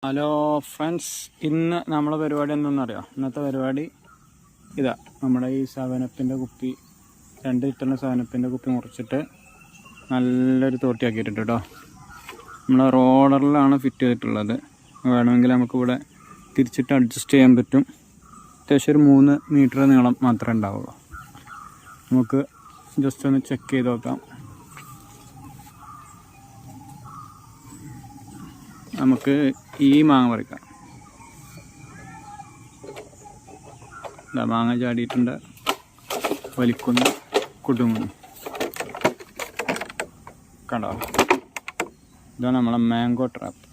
Hello friends, ഇന്ന് നമ്മളെ പരിപാടി എന്തെന്നറിയോ? ഇന്നത്തെ പരിപാടി ഇതാ, നമ്മുടെ ഈ സെവനപ്പിൻ്റെ കുപ്പി 2 ലിറ്ററിൻ്റെ സെവനപ്പിൻ്റെ കുപ്പി മുറിച്ചിട്ട് നല്ലൊരു തോട്ടിയാക്കിയിട്ടുണ്ട് കേട്ടോ. നമ്മൾ റോളറിലാണ് ഫിറ്റ് ചെയ്തിട്ടുള്ളത്. വേണമെങ്കിൽ നമുക്കിവിടെ തിരിച്ചിട്ട് അഡ്ജസ്റ്റ് ചെയ്യാൻ പറ്റും. അത്യാവശ്യം ഒരു 3 മീറ്റർ നീളം മാത്രമേ ഉണ്ടാവുള്ളൂ. നമുക്ക് ജസ്റ്റ് ഒന്ന് ചെക്ക് ചെയ്ത് നോക്കാം. നമുക്ക് ഈ മാങ്ങ പറിക്കാം. മാങ്ങ ചാടിയിട്ടുണ്ട്, വലിക്കുന്നു, കുടുങ്ങുന്നു. കണ്ടോ, ഇതാണ് നമ്മളെ മാംഗോ ട്രാപ്പ്.